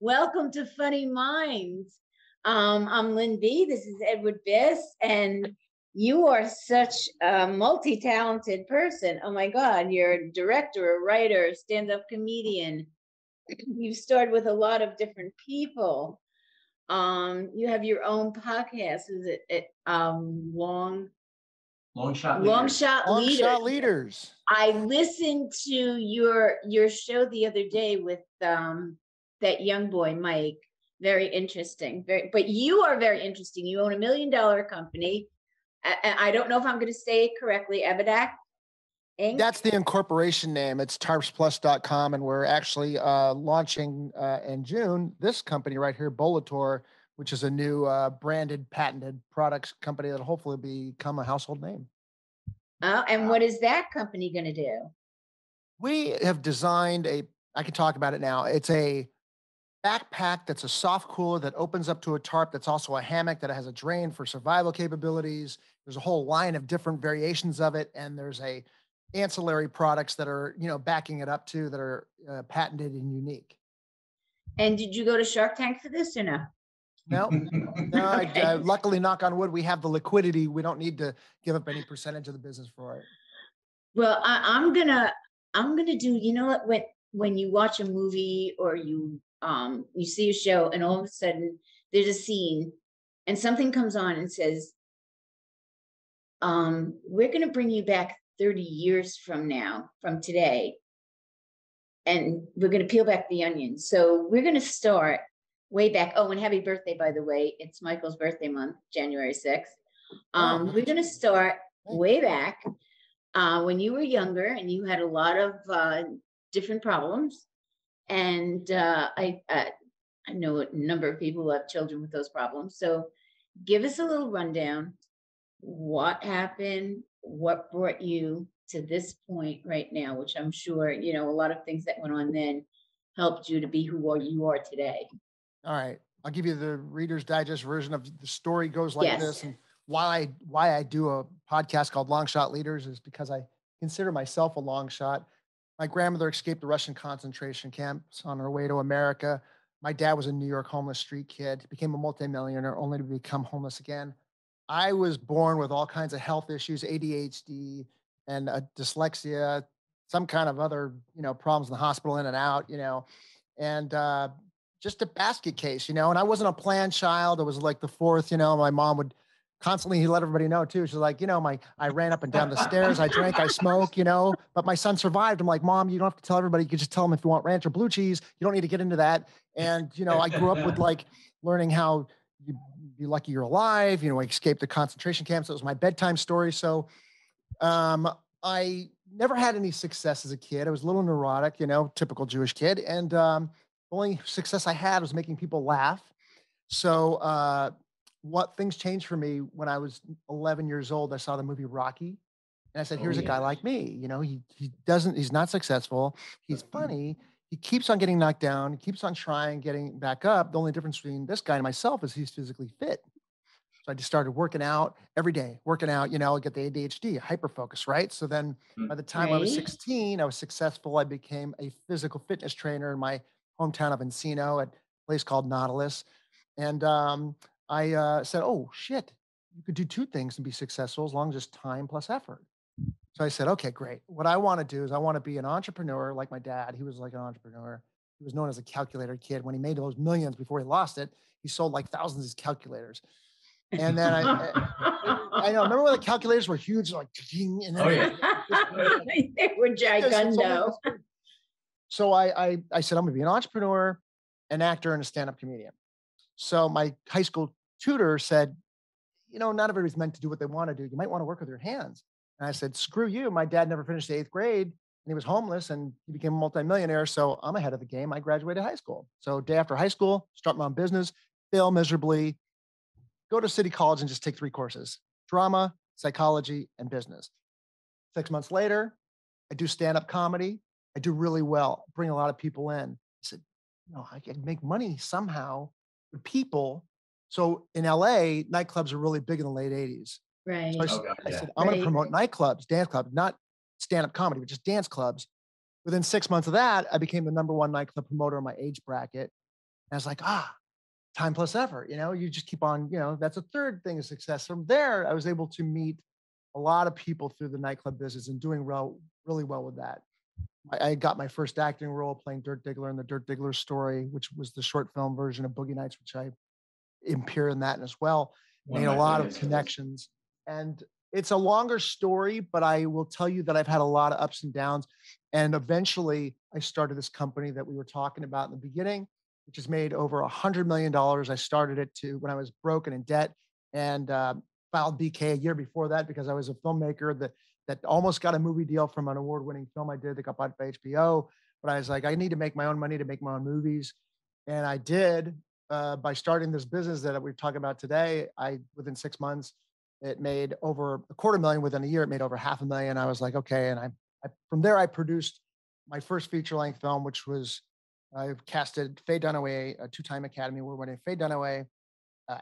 Welcome to Funny Minds. I'm Lynn B. This is Edward Biss, and you are such a multi-talented person. Oh my God, you're a director, a writer, stand-up comedian. You've starred with a lot of different people. You have your own podcast. Is it Long shot Long leaders. Shot Long Leaders? Shot Leaders. I listened to your show the other day with that young boy Mike. Very interesting. But you are very interesting. You own $1 million company. I don't know if I'm going to say it correctly. Ebedak Inc. That's the incorporation name. It's tarpsplus.com, and we're actually launching in June this company right here, Bolator, which is a new branded, patented products company that'll hopefully become a household name. And what is that company going to do? We have designed I can talk about it now. It's a backpack that's a soft cooler that opens up to a tarp that's also a hammock that has a drain for survival capabilities. There's a whole line of different variations of it, and there's ancillary products that are, backing it up too, that are patented and unique. And did you go to Shark Tank for this or no? No, Okay. luckily, knock on wood, we have the liquidity. We don't need to give up any percentage of the business for it. Well, I'm gonna do. You know what? When you watch a movie or you see a show, and all of a sudden there's a scene, and something comes on and says, "We're gonna bring you back 30 years from now, from today, and we're gonna peel back the onion." So we're gonna start way back. Oh, and happy birthday, by the way. It's Michael's birthday month, January 6th. We're going to start way back when you were younger and you had a lot of different problems. And I know a number of people who have children with those problems. So give us a little rundown. What happened? What brought you to this point right now, which I'm sure, a lot of things that went on then helped you to be who you are today. All right. I'll give you the Reader's Digest version of the story goes like Yes. this. And why I do a podcast called Long Shot Leaders is because I consider myself a long shot. My grandmother escaped the Russian concentration camps on her way to America. My dad was a New York homeless street kid, became a multimillionaire only to become homeless again. I was born with all kinds of health issues, ADHD and dyslexia, some kind of other, problems in the hospital, in and out, and just a basket case, and I wasn't a planned child. I was like the fourth, my mom would constantly let everybody know too. She's like, I ran up and down the stairs. I drank, I smoked, but my son survived. I'm like, Mom, you don't have to tell everybody. You can just tell them if you want ranch or blue cheese. You don't need to get into that. And, I grew up with like learning how you be lucky you're alive. I escaped the concentration camps. It was my bedtime story. So I never had any success as a kid. I was a little neurotic, typical Jewish kid. And the only success I had was making people laugh. So what things changed for me when I was 11 years old, I saw the movie Rocky. And I said, here's a guy like me. He's not successful. He's funny. He keeps on getting knocked down. He keeps on trying, getting back up. The only difference between this guy and myself is he's physically fit. So I just started working out every day, get the ADHD, hyperfocus, right? So then by the time I was 16, I was successful. I became a physical fitness trainer in my hometown of Encino at a place called Nautilus. And I said, oh, shit, you could do two things and be successful as long as it's time plus effort. So I said, okay, great. What I want to do is I want to be an entrepreneur like my dad. He was like an entrepreneur. He was known as a calculator kid. When he made those millions before he lost it, he sold like thousands of calculators. And then I know, remember when the calculators were huge, like, and then they were giganto. So I said, I'm going to be an entrepreneur, an actor, and a stand-up comedian. So my high school tutor said, not everybody's meant to do what they want to do. You might want to work with your hands. And I said, screw you. My dad never finished the 8th grade and he was homeless and he became a multimillionaire. So I'm ahead of the game. I graduated high school. So day after high school, start my own business, fail miserably, go to City College and just take 3 courses: drama, psychology, and business. 6 months later, I do stand-up comedy. I do really well, bring a lot of people in. I said, I can make money somehow with people. So in LA, nightclubs are really big in the late 80s. Right. So I said, I'm going to promote nightclubs, dance clubs, not stand-up comedy, but just dance clubs. Within 6 months of that, I became the #1 nightclub promoter in my age bracket. And I was like, time plus effort, you just keep on, that's a third thing of success. From there, I was able to meet a lot of people through the nightclub business and doing really well with that. I got my first acting role playing Dirk Diggler in the Dirk Diggler story, which was the short film version of Boogie Nights, which I appear in that as well. One Made of a my lot of favorites. connections. And it's a longer story, but I will tell you that I've had a lot of ups and downs. And eventually I started this company that we were talking about in the beginning, which has made over $100 million. I started it when I was broken in debt, and filed BK a year before that because I was a filmmaker that almost got a movie deal from an award-winning film I did that got bought by HBO. But I was like, I need to make my own money to make my own movies. And I did, by starting this business that we're talking about today. Within 6 months, it made over a quarter million. Within a year, it made over $500,000. I was like, okay. And from there, I produced my first feature length film, which was, I casted Faye Dunaway, a two-time Academy Award-winning Faye Dunaway,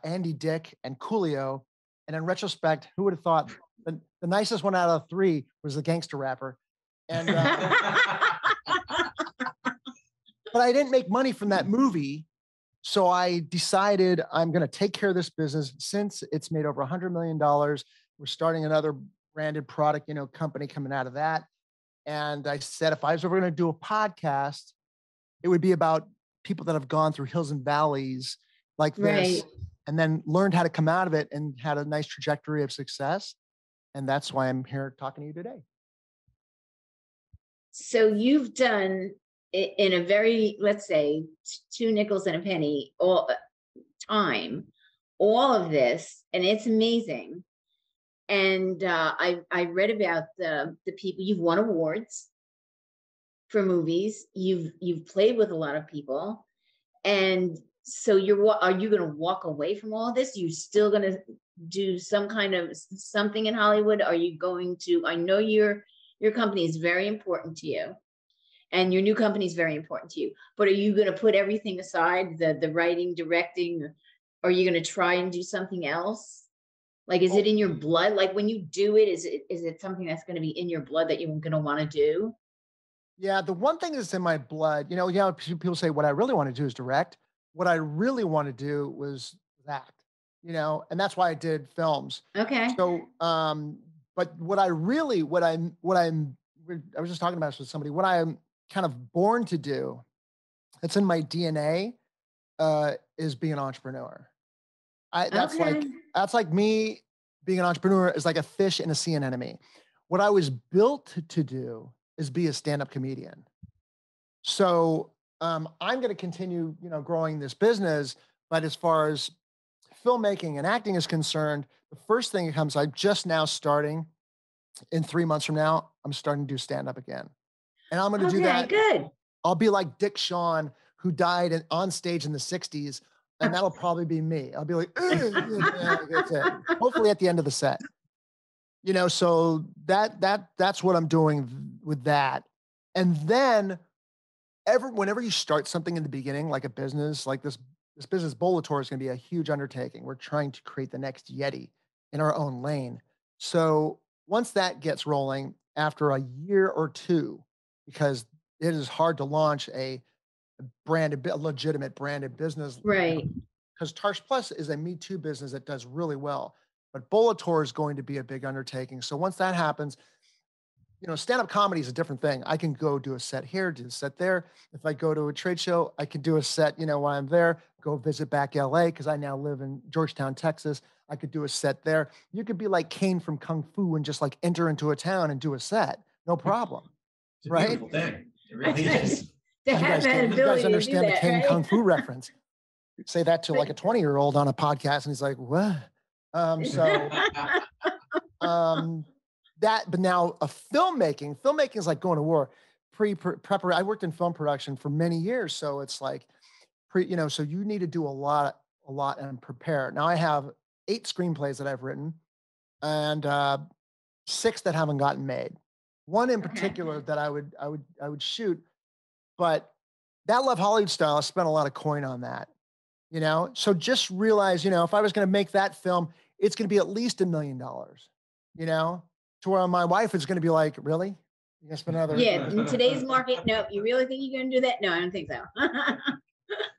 Andy Dick, and Coolio. And in retrospect, who would have thought the nicest one out of three was the gangster rapper? And but I didn't make money from that movie. So I decided I'm going to take care of this business since it's made over $100 million. We're starting another branded product, company coming out of that. And I said, if I was ever going to do a podcast, it would be about people that have gone through hills and valleys like this, Right. and then learned how to come out of it and had a nice trajectory of success. And that's why I'm here talking to you today. So you've done in a very, let's say, two nickels and a penny all of this, and it's amazing. And I read about the people you've won awards for movies. You've played with a lot of people, and so are you going to walk away from all this? You still going to do some kind of something in Hollywood? Are you going to? I know your company is very important to you, and your new company is very important to you. But are you going to put everything aside, the writing, directing? Or are you going to try and do something else? Like, is it in your blood? Like, when you do it, is it something that's going to be in your blood that you're going to want to do? Yeah, the one thing that's in my blood, people say what I really want to do is direct. What I really want to do was act, and that's why I did films. Okay. So, but what I was just talking about this with somebody, what I'm kind of born to do, it's in my DNA, is being an entrepreneur. That's like me being an entrepreneur is like a fish in a sea anemone. What I was built to do is be a stand-up comedian. So I'm going to continue, growing this business. But as far as filmmaking and acting is concerned, the first thing that comes, I'm just now starting. In 3 months from now, I'm starting to do stand-up again. And I'm going to do that. Good. I'll be like Dick Shawn, who died on stage in the 60s. And that'll probably be me. I'll be like, that's it. Hopefully at the end of the set. So that's what I'm doing with that. And then whenever you start something in the beginning, like a business, like this business, Bolator, is going to be a huge undertaking. We're trying to create the next Yeti in our own lane. So once that gets rolling, after a year or two, because it is hard to launch a legitimate branded business. Right. Because Tarsh Plus is a Me Too business that does really well. But Bolator is going to be a big undertaking. So once that happens, stand-up comedy is a different thing. I can go do a set here, do a set there. If I go to a trade show, I can do a set, while I'm there, go visit back LA, because I now live in Georgetown, Texas. I could do a set there. You could be like Kane from Kung Fu and just like enter into a town and do a set. No problem. It's a right? beautiful thing. It really is. To have that You ability guys to understand do the that, Kane right? Kung Fu reference. You'd say that to like a 20-year-old on a podcast, and he's like, what? But now filmmaking is like going to war. Preparation. I worked in film production for many years, so it's like so you need to do a lot and prepare. Now I have 8 screenplays that I've written, and 6 that haven't gotten made. One in particular that I would shoot, but that Love Hollywood Style, I spent a lot of coin on that. So just realize, if I was going to make that film, it's going to be at least $1 million. To where my wife is going to be like, really? You gonna spend another? Yeah, in today's market, no. You really think you're going to do that? No, I don't think so.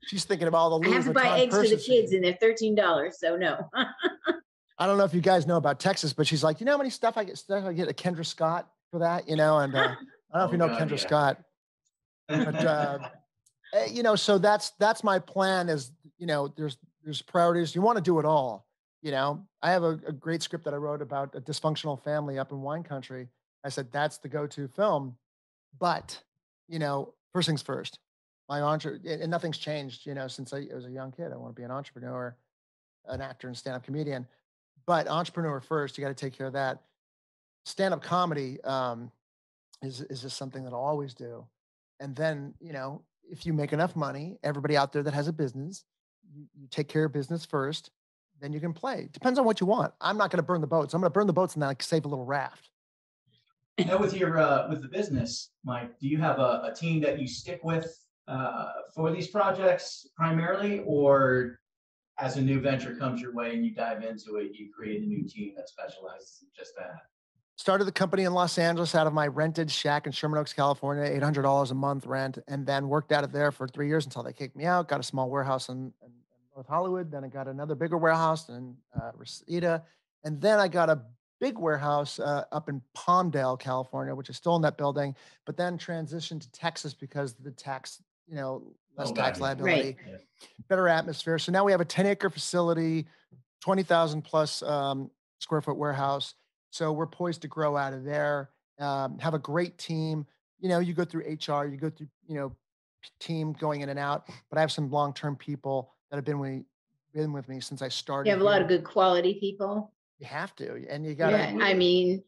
She's thinking of all the I Louis have to buy Vuitton eggs for the purses. kids and they're $13, so no. I don't know if you guys know about Texas, but she's like, you know how many stuff I get a Kendra Scott for that, and I don't know if you know God, Kendra yeah. Scott, but so that's my plan is, there's priorities. You want to do it all. I have a great script that I wrote about a dysfunctional family up in wine country. I said, that's the go-to film, but, first things first, and nothing's changed, since I was a young kid. I want to be an entrepreneur, an actor and stand-up comedian, but entrepreneur first, you got to take care of that. Stand-up comedy, is just something that I'll always do. And then, if you make enough money, everybody out there that has a business, you take care of business first, then you can play. Depends on what you want. I'm not going to burn the boats. I'm going to burn the boats and then save a little raft. With with the business, Mike, do you have a team that you stick with for these projects primarily, or as a new venture comes your way and you dive into it, you create a new team that specializes in just that? Started the company in Los Angeles out of my rented shack in Sherman Oaks, California, $800 a month rent, and then worked out of there for 3 years until they kicked me out. Got a small warehouse in North Hollywood. Then I got another bigger warehouse in Reseda. And then I got a big warehouse up in Palmdale, California, which is still in that building, but then transitioned to Texas because of the tax, less tax liability, Right. better atmosphere. So now we have a 10-acre facility, 20,000 plus square foot warehouse. So we're poised to grow out of there, have a great team. You go through HR, you go through, team going in and out, but I have some long-term people that have been with me since I started. You have a lot here. of good quality people. You have to, and you got to. Yeah, I mean,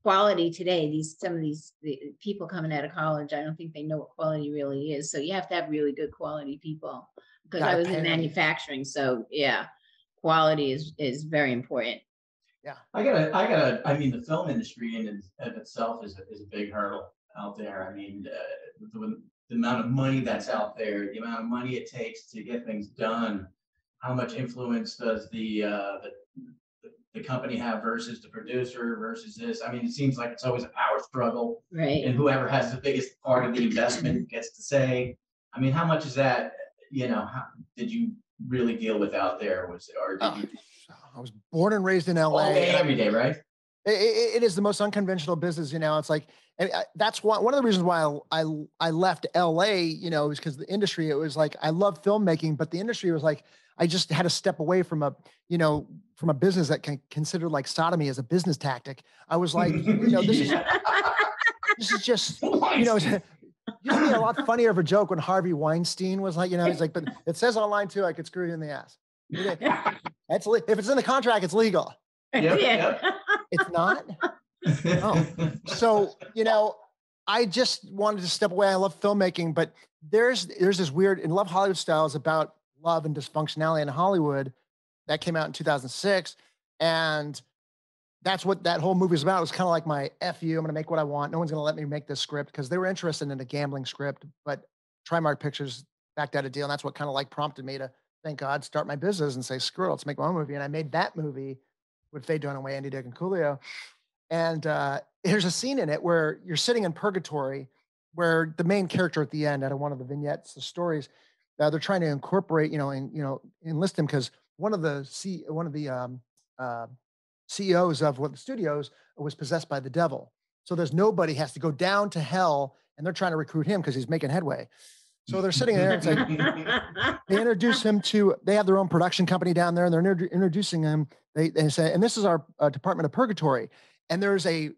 quality today, some of these the people coming out of college, I don't think they know what quality really is. So you have to have really good quality people, because I was in manufacturing. So yeah, quality is very important. Yeah. I mean, the film industry in itself is a big hurdle out there. I mean, the amount of money that's out there, the amount of money it takes to get things done, how much influence does the company have versus the producer versus this? I mean, it seems like it's always a power struggle. Right. And whoever has the biggest part of the investment gets to say. I mean, how much is that, how did you really deal with out there? I was born and raised in LA. All day, every day, right? It is the most unconventional business, It's like, and that's one of the reasons why I left LA, is because the industry. It was like I love filmmaking, but the industry was like I just had to step away from a business that can consider like sodomy as a business tactic. I was like, this is just used to be a lot funnier of a joke when Harvey Weinstein was like, he's like, but it says online too, I could screw you in the ass. If it's in the contract, it's legal. Yep. It's not. Oh, so I just wanted to step away. I love filmmaking, but there's this weird in Love Hollywood Styles about love and dysfunctionality in Hollywood that came out in 2006, and that's what that whole movie is about. It was kind of like my F you, I'm going to make what I want. No one's going to let me make this script, because they were interested in a gambling script, but Trimark Pictures backed out a deal. And that's what kind of like prompted me to, thank God, start my business and say, screw it, let's make my own movie. And I made that movie with Faye Dunaway, Andy Dick, and Coolio. And there's a scene in it where you're sitting in purgatory, where the main character at the end, out of one of the vignettes, the stories, they're trying to incorporate, enlist him, because one of the CEOs of one of the studios was possessed by the devil. So there's nobody has to go down to hell, and they're trying to recruit him because he's making headway. So they're sitting there, and it's like they introduce him to. They have their own production company down there, and they're introducing him. They say, and this is our Department of Purgatory. And there's a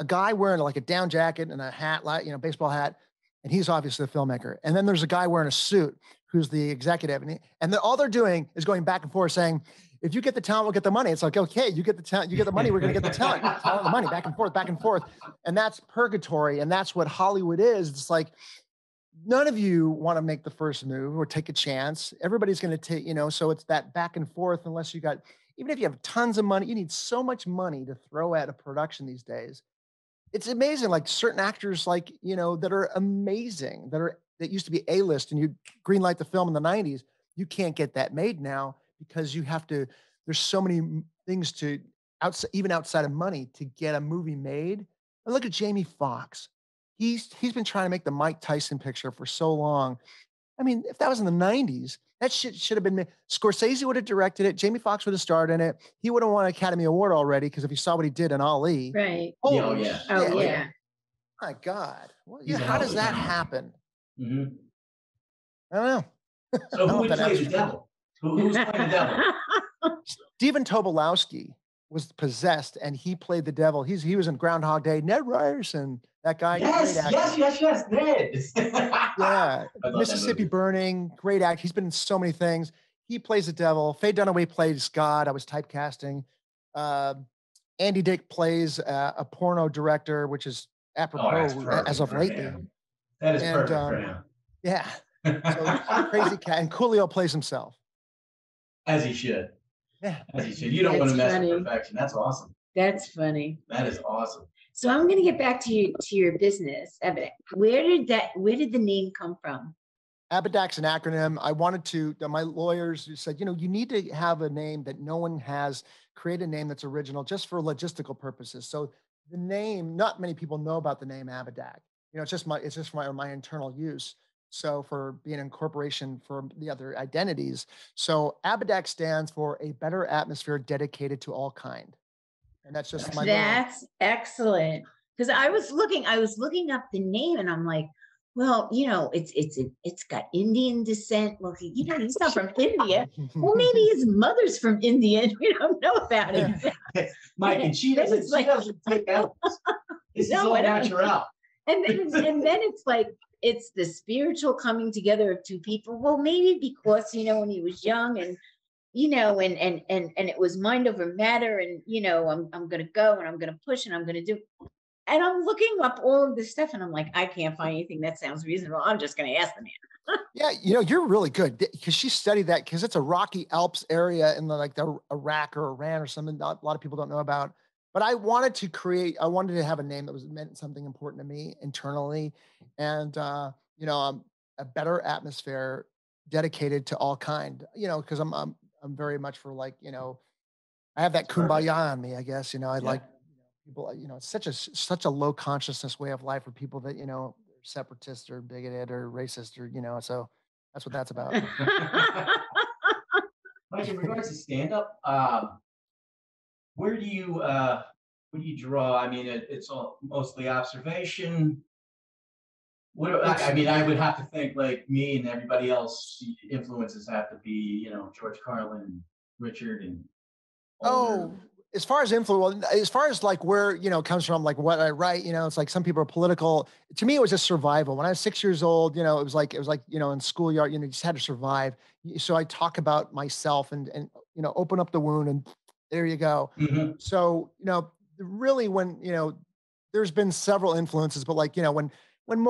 guy wearing like a down jacket and a hat, like baseball hat, and he's obviously a filmmaker. And then there's a guy wearing a suit who's the executive, and all they're doing is going back and forth saying, if you get the talent, we'll get the money. It's like, okay, you get the talent, you get the money, we're going to get the talent, the money, back and forth, back and forth. And that's purgatory. And that's what Hollywood is. It's like, none of you want to make the first move or take a chance. Everybody's going to take, so it's that back and forth, unless you got, even if you have tons of money, you need so much money to throw at a production these days. It's amazing. Like certain actors, like, that are amazing, that used to be A-list, and you greenlight the film in the 90s. You can't get that made now, because you have to, there's so many things to even outside of money to get a movie made. And look at Jamie Foxx. He's been trying to make the Mike Tyson picture for so long. I mean, if that was in the 90s, that shit should have been made. Scorsese would have directed it. Jamie Foxx would have starred in it. He would have won an Academy Award already because if you saw what he did in Ali, Right. Yeah, oh holy yeah. shit. Oh, Oh, yeah. My God. Well, He's a how hell does of a that talent. happen? hmm I don't know. So I who don't know would if that play the answers- devil? Who's playing the devil? Stephen Tobolowsky was possessed and he played the devil. He was in Groundhog Day. Ned Ryerson, that guy, great Yes, actor. yes, Ned. Yeah, I love that Mississippi movie. Burning, great actor. He's been in so many things. He plays the devil. Faye Dunaway plays God. I was typecasting. Uh, Andy Dick plays a porno director, which is Oh, that's apropos perfect as of for lately. him. That is And perfect for him. yeah, so crazy cat. And Coolio plays himself. As he should. Yeah, As he should. You don't want to That's mess funny. with perfection. That's awesome. That's funny. That is awesome. So I'm going to get back to your business. Evan. Where did the name come from? Abadac's an acronym. I wanted to, my lawyers said, you need to have a name that no one has, create a name that's original just for logistical purposes. So the name, not many people know about the name Abadac. It's just my internal use. So for being an incorporation for the other identities. So Abadac stands for a better atmosphere dedicated to all kind. And that's just my That's excellent. Because I was looking up the name and I'm like, well, it's got Indian descent. Well, he's not from India. Well, maybe his mother's from India and we don't know about it. Mike, and she doesn't take out. This is all natural. And then it's like, it's the spiritual coming together of two people. Well, maybe because, when he was young and, and it was mind over matter and, I'm going to go and I'm going to push and I'm going to do. And I'm looking up all of this stuff and I'm like, I can't find anything that sounds reasonable. I'm just going to ask the man. Yeah, you're really good because she studied that because it's a Rocky Alps area in the Iraq or Iran or something that a lot of people don't know about. But I wanted to have a name that meant something important to me internally. And, a better atmosphere dedicated to all kind, because I'm very much for I have that kumbaya on me, I guess, like people, it's such a low consciousness way of life for people that, separatist or bigoted or racist or, so that's what that's about. Mike, in regards to stand-up, where do you draw? I mean, it's all mostly observation. I would have to think like me and everybody else, influences have to be, George Carlin, Richard, and as far as influence, as far as like where, it comes from, like what I write, it's like some people are political. To me, it was just survival. When I was 6 years old, it was like, in schoolyard, you just had to survive. So I talk about myself and, open up the wound and there you go. Mm-hmm. So, really when, there's been several influences, but like, when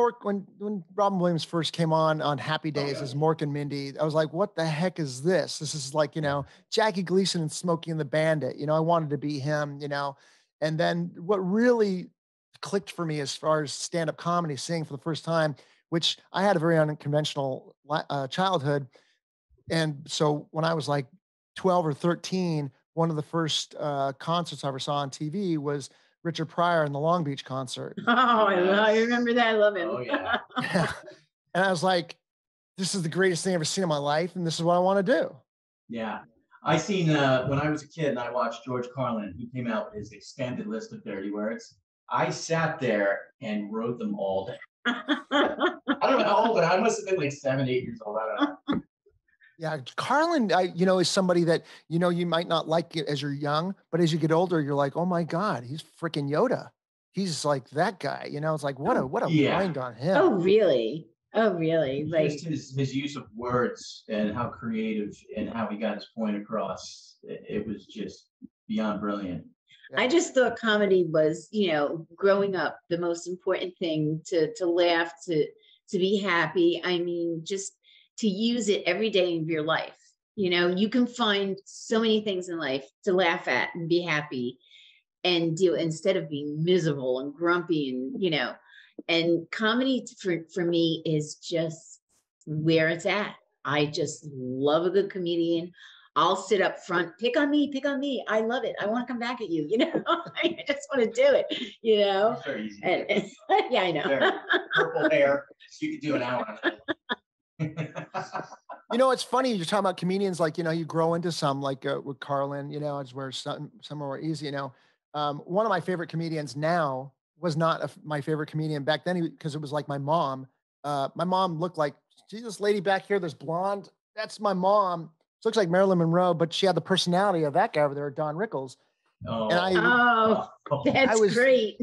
Robin Williams first came on Happy Days as Mork and Mindy, I was like, what the heck is this? This is like, Jackie Gleason and Smokey and the Bandit, I wanted to be him, and then what really clicked for me as far as stand-up comedy, seeing for the first time, which I had a very unconventional childhood. And so when I was like 12 or 13, one of the first concerts I ever saw on TV was Richard Pryor in the Long Beach concert. Oh, I remember that. I love him. Oh, yeah. And I was like, this is the greatest thing I've ever seen in my life. And this is what I want to do. Yeah. I seen, when I was a kid and I watched George Carlin, he came out with his extended list of dirty words. I sat there and wrote them all down. I don't know how old, but I must have been like 7, 8 years old. I don't know. Yeah, Carlin, is somebody that, you might not like it as you're young, but as you get older, you're like, oh my God, he's freaking Yoda. He's like that guy, it's like, what a mind on him. Oh, really? Oh, really? Like just his use of words and how creative and how he got his point across. It was just beyond brilliant. I just thought comedy was, growing up, the most important thing to laugh, to be happy. I mean, just to use it every day of your life. You can find so many things in life to laugh at and be happy and do instead of being miserable and grumpy and, and comedy for me is just where it's at. I just love a good comedian. I'll sit up front, pick on me. I love it. I want to come back at you, I just want to do it, It's very easy. And, yeah, I know. Purple hair. You could do an hour on it. You know, it's funny you're talking about comedians, like, you know, you grow into some like with Carlin, you know, it's where some are more easy, you know. One of my favorite comedians now was not my favorite comedian back then because it was like my mom. My mom looked like, see this lady back here, this blonde, that's my mom. She looks like Marilyn Monroe, but she had the personality of that guy over there, Don Rickles. And Oh, Oh, I that's was, great.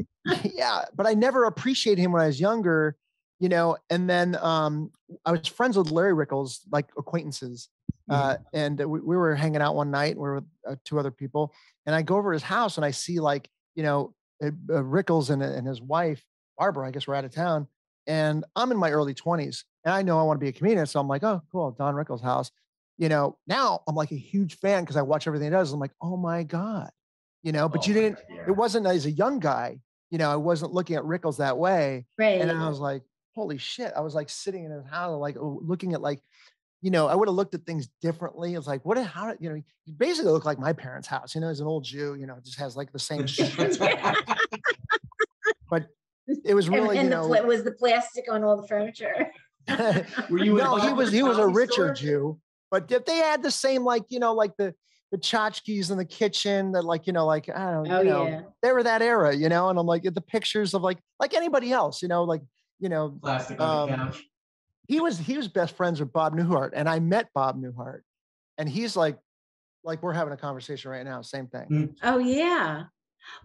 yeah, but I never appreciated him when I was younger, you know. And then I was friends with Larry Rickles, like acquaintances. And we were hanging out one night. We were with two other people, and I go over to his house and I see like, you know, Rickles and his wife Barbara. I guess we're out of town, and I'm in my early 20s, and I know I want to be a comedian, so I'm like, oh, cool, Don Rickles' house. You know, now I'm like a huge fan because I watch everything he does. I'm like, oh my god, you know. But oh you my didn't. God, yeah. It wasn't as a young guy, you know. I wasn't looking at Rickles that way, and Right. I was like, holy shit. I was like sitting in his house, like looking at like, you know, I would have looked at things differently. It was like, how, you know, he basically looked like my parents' house. You know, he's an old Jew, you know, just has like the same shit. But it was really, And you know, was the plastic on all the furniture? Were you no, involved with the he was a Comedy richer Store? Jew, but if they had the same, like, you know, like the tchotchkes in the kitchen that like, you know, like, I don't know, Oh you know, yeah. they were that era, you know, and I'm like, the pictures of like anybody else, you know, like, you know, Plastic on the couch. he was best friends with Bob Newhart, and I met Bob Newhart, and he's like we're having a conversation right now, same thing. Mm. Oh yeah.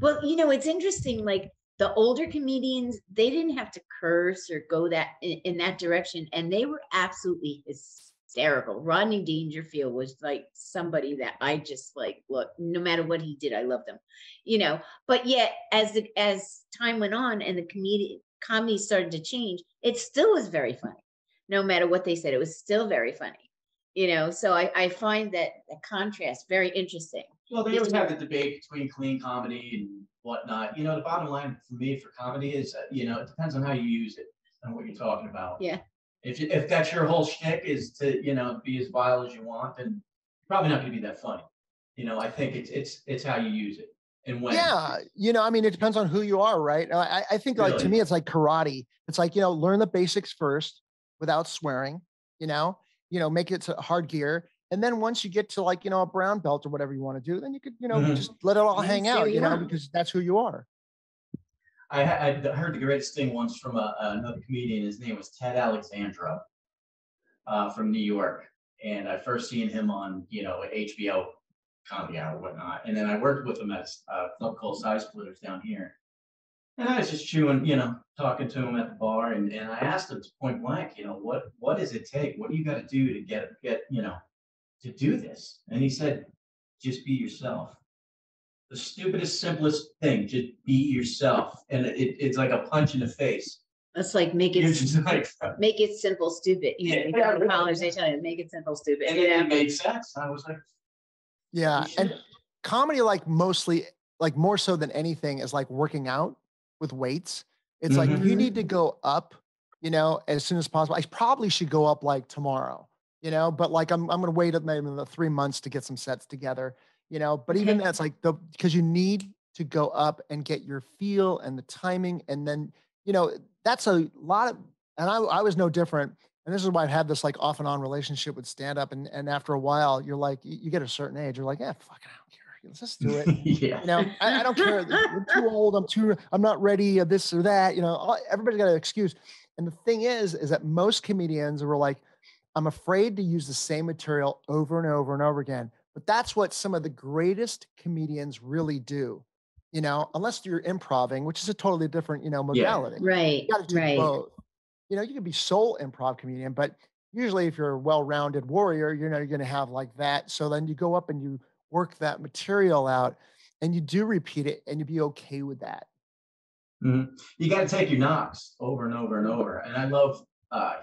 Well, you know, it's interesting. Like the older comedians, they didn't have to curse or go that in that direction, and they were absolutely hysterical. Rodney Dangerfield was like somebody that I just like. Look, no matter what he did, I loved him. You know, but yet as time went on and the comedy started to change, it still was very funny. No matter what they said, it was still very funny. You know, so I find that the contrast very interesting. Well, they always have the debate between clean comedy and whatnot. You know, the bottom line for me for comedy is, you know, it depends on how you use it and what you're talking about. Yeah. If that's your whole shtick is to, you know, be as vile as you want, then you're probably not going to be that funny. You know, I think it's how you use it and when. Yeah, you know, I mean, it depends on who you are, right? I think like to Really. me, it's like karate. It's like, you know, learn the basics first without swearing, you know, make it to hard gear. And then once you get to like, you know, a brown belt or whatever you want to do, then you could, you know, Mhm. just let it all Yeah, hang say what out, you you know, want. because that's who you are. I heard the greatest thing once from another comedian. His name was Ted Alexandra from New York. And I first seen him on, you know, HBO Comedy Hour, whatnot. And then I worked with him at a club called Side Splitters down here. And I was just chewing, you know, talking to him at the bar, and I asked him point blank, you know, what does it take? What do you got to do to get, you know, to do this? And he said, just be yourself. The stupidest, simplest thing, just be yourself. And it's like a punch in the face. It's like make You're it just like, make it simple, stupid. You know, you Yeah, go to college, they tell you make it simple, stupid. and You it know? made sense. I was like, Yeah. you And should. comedy, like mostly, like more so than anything, is like working out with weights. It's like Mhm. you need to go up, you know, as soon as possible. I probably should go up like tomorrow, you know, but like I'm gonna wait maybe the 3 months to get some sets together, you know. But even Okay. that's like because you need to go up and get your feel and the timing, and then you know that's a lot of. And I was no different. And this is why I've had this like off and on relationship with stand up. And after a while, you're like, you get a certain age, you're like, yeah, fuck it, I don't care. Let's just do it. Yeah. You know, I don't care. I'm too old. I'm not ready. This or that. You know, everybody's got an excuse. And the thing is that most comedians were like, I'm afraid to use the same material over and over and over again. But that's what some of the greatest comedians really do. You know, unless you're improving, which is a totally different, you know, Yeah. modality. Right. You got to do Right. both. You know, you can be sole improv comedian, but usually if you're a well-rounded warrior, you know, you're going to have like that. So then you go up and you work that material out and you do repeat it and you be okay with that. Mhm. You got to take your knocks over and over and over. And I love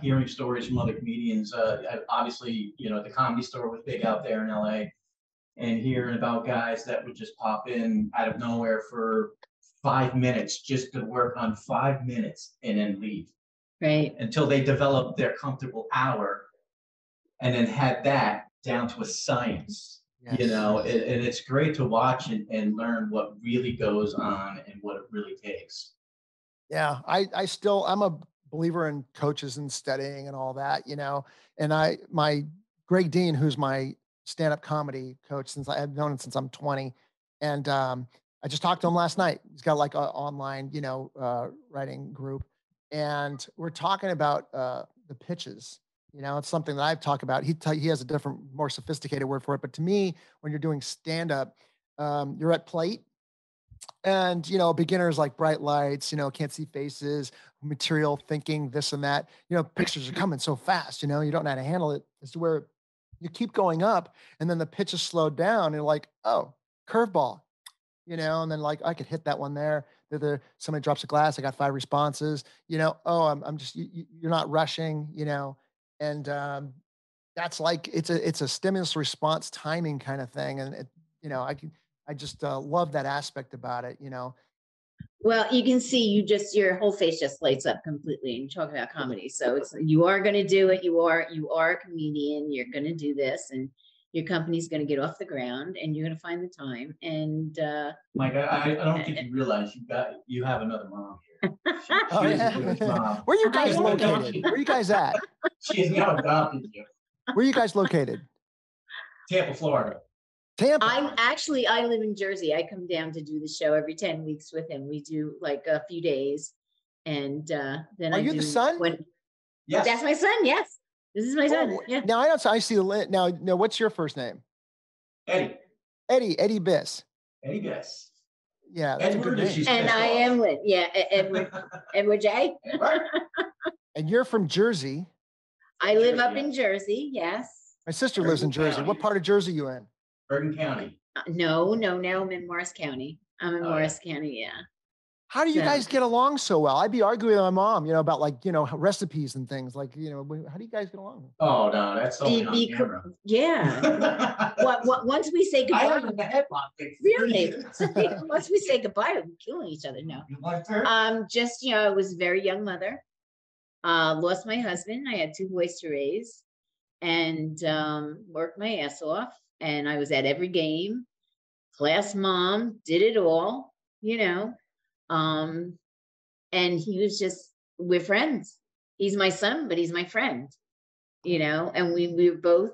hearing stories from other comedians. Obviously, you know, the Comedy Store was big out there in LA, and hearing about guys that would just pop in out of nowhere for 5 minutes just to work on 5 minutes and then leave Right. until they developed their comfortable hour and then had that down to a science. You Yes. know, and it's great to watch and learn what really goes on and what it really takes. Yeah. I'm a believer in coaches and studying and all that, and my Greg Dean, who's my stand-up comedy coach since I've known him since I'm 20. And I just talked to him last night. He's got like an online, writing group. And we're talking about the pitches. It's something that I've talked about. He has a different, more sophisticated word for it. But to me, when you're doing stand-up, you're at plate. And, beginners like bright lights, can't see faces, material thinking, this and that, pictures are coming so fast, you don't know how to handle it. As to where you keep going up and then the pitch is slowed down and you're like, oh, curveball, and then like I could hit that one there. Somebody drops a glass, I got 5 responses, oh, I'm just, you're not rushing, and that's like, it's a stimulus response timing kind of thing. And I just love that aspect about it. Well, you can see your whole face just lights up completely and you talk about comedy. So you are going to do it. You are a comedian. You're going to do this and your company's going to get off the ground and you're going to find the time. And Mike, I don't think you realize you have another mom here. She is a Jewish mom. Where are you guys located? Where are you guys at? She has now adopted you. Where are you guys located? Tampa, Florida. Tampa. I live in Jersey. I come down to do the show every 10 weeks with him. We do like a few days. And then Are you the son? Yes. That's my son. Yes. This is my son. Yeah. Now I see now, what's your first name? Eddie. Eddie Biss. Eddie Biss. Yeah. That's Edward, a good name. And I am Lynn. Yeah. Edward J. Edward. And you're from Jersey. I live up in Jersey. Yes. My sister lives in Jersey. What part of Jersey you in? Bergen County. No, now I'm in Morris County. I'm in Morris County, yeah. How do you guys get along so well? I'd be arguing with my mom, about like, recipes and things like, how do you guys get along? Oh, no, that's something on camera. Yeah. Once we say goodbye. I was in the headlock. Really? Once we say goodbye, we're killing each other. No. You liked her? Just, I was a very young mother. Lost my husband. I had 2 boys to raise and worked my ass off. And I was at every game, class mom, did it all, and he was we're friends. He's my son, but he's my friend, and we were both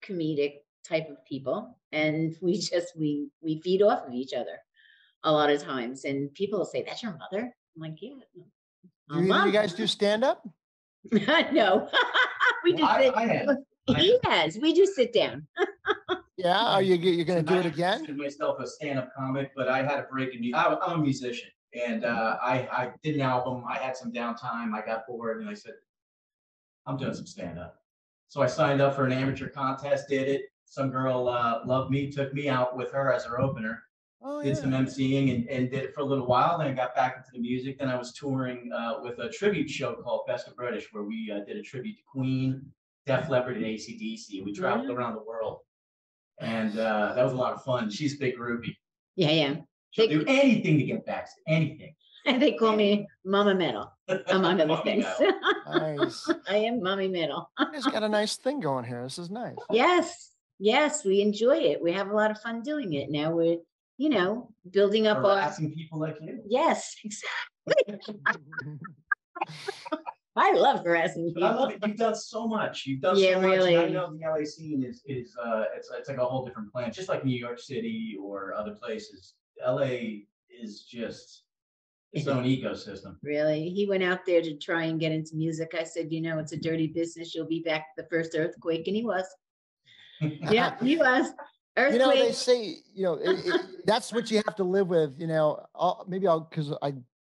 comedic type of people. And we feed off of each other a lot of times. And people will say, that's your mother? I'm like, yeah. Do you guys do stand-up? No. We do we do sit down. Yeah, are you going to do it again? I consider myself a stand-up comic, but I had a break in music. I'm a musician, and I did an album. I had some downtime. I got bored, and I said, I'm doing some stand-up. So I signed up for an amateur contest, did it. Some girl loved me, took me out with her as her opener. Did some emceeing and did it for a little while. Then I got back into the music. Then I was touring with a tribute show called Best of British, where we did a tribute to Queen, Def Leppard, and AC/DC. We traveled around the world. And that was a lot of fun. She's a big groupie. Yeah. She'll do anything to get back. Anything. And they call me Mama Metal, among other things. Nice. I am Mommy Metal. You guys got a nice thing going here. This is nice. Yes, we enjoy it. We have a lot of fun doing it. Now we're, building up harassing people like you. Yes, exactly. I love harassing people. But I love it. You've done so much. You've done so much. Really. And I know the LA scene is it's like a whole different planet, just like New York City or other places. LA is just its own ecosystem. Really? He went out there to try and get into music. I said, it's a dirty business. You'll be back the first earthquake. And he was. Yeah, he was. Earthquake. They say, that's what you have to live with, because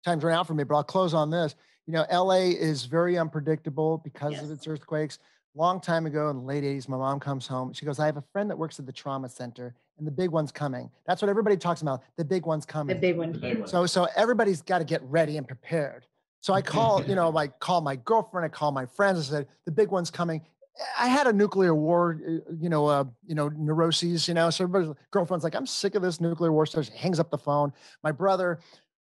time's run out for me, but I'll close on this. LA is very unpredictable because of its earthquakes. Long time ago in the late 80s, my mom comes home. She goes, I have a friend that works at the trauma center and the big one's coming. That's what everybody talks about. The big one's coming. The big one. So everybody's got to get ready and prepared. So I call, I call my girlfriend, I call my friends. I said, the big one's coming. I had a nuclear war, neuroses, so everybody's girlfriend's like, I'm sick of this nuclear war stuff. She hangs up the phone. My brother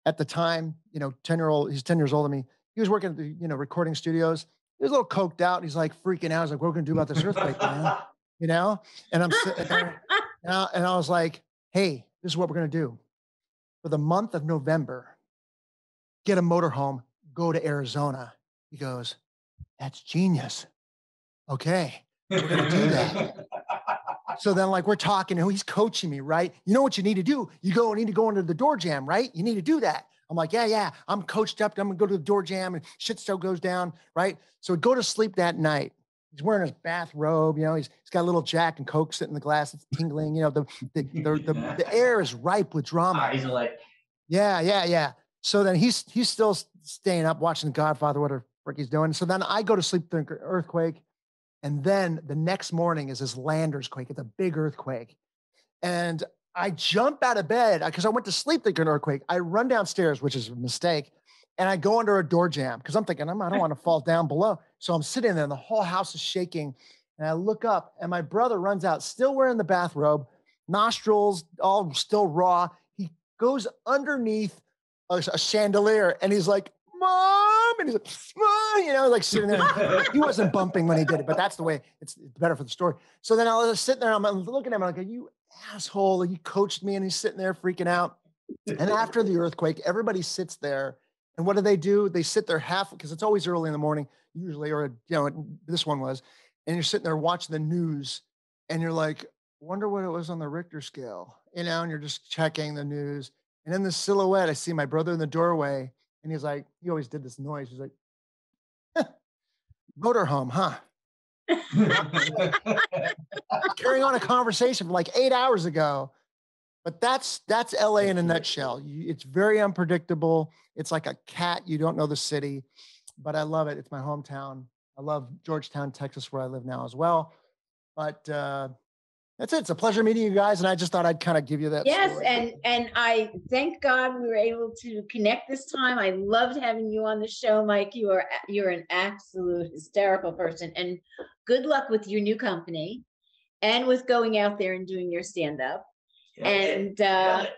at the time, 10-year-old, he's 10 years older than me. He was working at the, recording studios. He was a little coked out. And he's like freaking out. He's like, what are we going to do about this earthquake, man? And I'm sitting there and I was like, hey, this is what we're going to do. For the month of November, get a motorhome, go to Arizona. He goes, that's genius. Okay, we're going to do that. So then like we're talking and he's coaching me, right? You know what you need to do? Need to go into the door jam, right? You need to do that. I'm like, yeah, I'm coached up. I'm gonna go to the door jam and shit still goes down, right? So we go to sleep that night. He's wearing his bathrobe, he's got a little Jack and Coke sitting in the glass. It's tingling, the air is ripe with drama. Eyes are like, yeah. So then he's still staying up watching The Godfather, whatever frick he's doing. So then I go to sleep through an earthquake. And then the next morning is this Landers quake. It's a big earthquake. And I jump out of bed because I went to sleep thinking an earthquake. I run downstairs, which is a mistake. And I go under a door jam because I'm thinking, I don't want to fall down below. So I'm sitting there and the whole house is shaking. And I look up and my brother runs out, still wearing the bathrobe, nostrils all still raw. He goes underneath a chandelier and he's like, Mom, and he's like, Mom, like sitting there. He wasn't bumping when he did it, but that's the way it's better for the story. So then I was sitting there, I'm looking at him like, you asshole, you coached me, and he's sitting there freaking out. And after the earthquake, everybody sits there, and what do? They sit there because it's always early in the morning, usually, or this one was, and you're sitting there watching the news, and you're like, wonder what it was on the Richter scale, and you're just checking the news, and in the silhouette, I see my brother in the doorway. And he's like, he always did this noise. He's like, motorhome, huh? Carrying on a conversation from like 8 hours ago. But that's LA in a nutshell. It's very unpredictable. It's like a cat. You don't know the city, but I love it. It's my hometown. I love Georgetown, Texas, where I live now as well. But that's it. It's a pleasure meeting you guys. And I just thought I'd kind of give you that. Yes. Story. And I thank God we were able to connect this time. I loved having you on the show, Mike. You're an absolute hysterical person, and good luck with your new company and with going out there and doing your stand-up. Yeah, And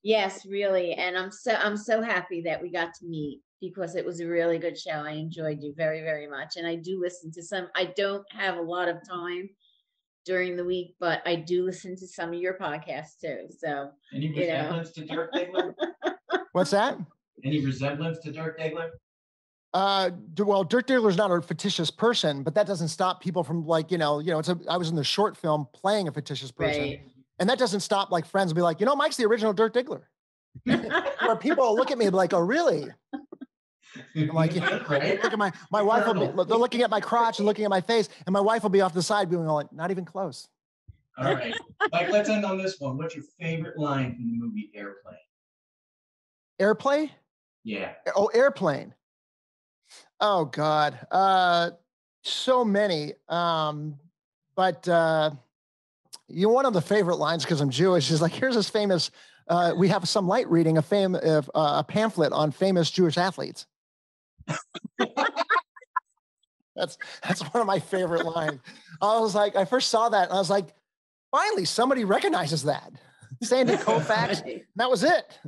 yes, really. And I'm so happy that we got to meet because it was a really good show. I enjoyed you very, very much. And I do listen to some. I don't have a lot of time during the week, but I do listen to some of your podcasts too. So any resemblance to Dirk Diggler? What's that? Any resemblance to Dirk Diggler? Well, Dirk Diggler's not a fictitious person, but that doesn't stop people from I was in the short film playing a fictitious person. Right. And that doesn't stop like friends will be like, Mike's the original Dirk Diggler. Where people look at me and be like, oh, really? I'm like, right? look at my wife they're looking at my crotch and looking at my face, and my wife will be off the side being like, not even close. All right. Mike, let's end on this one. What's your favorite line from the movie Airplane? Airplane? Yeah. Oh, Airplane. Oh God. So many. But one of the favorite lines, because I'm Jewish, is like, here's this famous, we have some light reading a pamphlet on famous Jewish athletes. That's one of my favorite lines. I was like, I first saw that and I was like, finally, somebody recognizes that. Sandy Koufax, and that was it.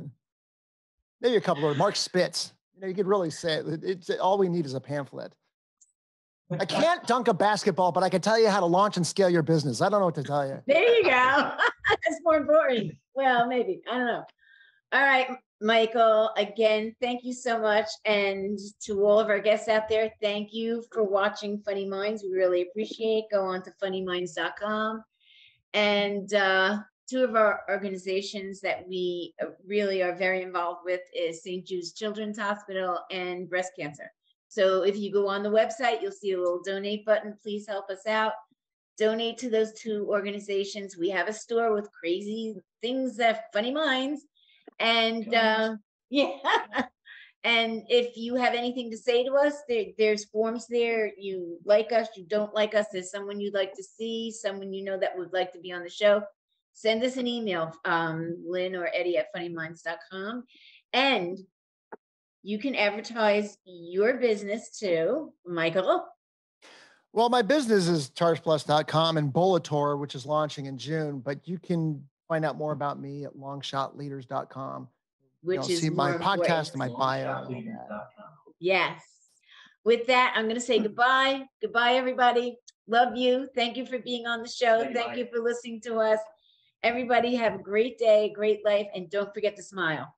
Maybe a couple of Mark Spitz. You could really say it's all we need is a pamphlet. I can't dunk a basketball, but I can tell you how to launch and scale your business. I don't know what to tell you. There you go. That's more important. Well, maybe. I don't know. All right, Michael, again, thank you so much. And to all of our guests out there, thank you for watching Funny Minds. We really appreciate it. Go on to funnyminds.com. And two of our organizations that we really are very involved with is St. Jude's Children's Hospital and breast cancer. So if you go on the website, you'll see a little donate button. Please help us out. Donate to those two organizations. We have a store with crazy things that Funny Minds. And yeah. And if you have anything to say to us, there's forms there. You like us, you don't like us, there's someone you'd like to see, someone you know that would like to be on the show, send us an email, Lynn or Eddie at funnyminds.com. And you can advertise your business too, Michael. Well, my business is chargeplus.com and Bolator, which is launching in June, but you can find out more about me at longshotleaders.com. Which is see my important. podcast and my bio. Yes. With that, I'm going to say goodbye. Goodbye, everybody. Love you. Thank you for being on the show. Thank you for listening to us. Everybody have a great day, great life, and don't forget to smile.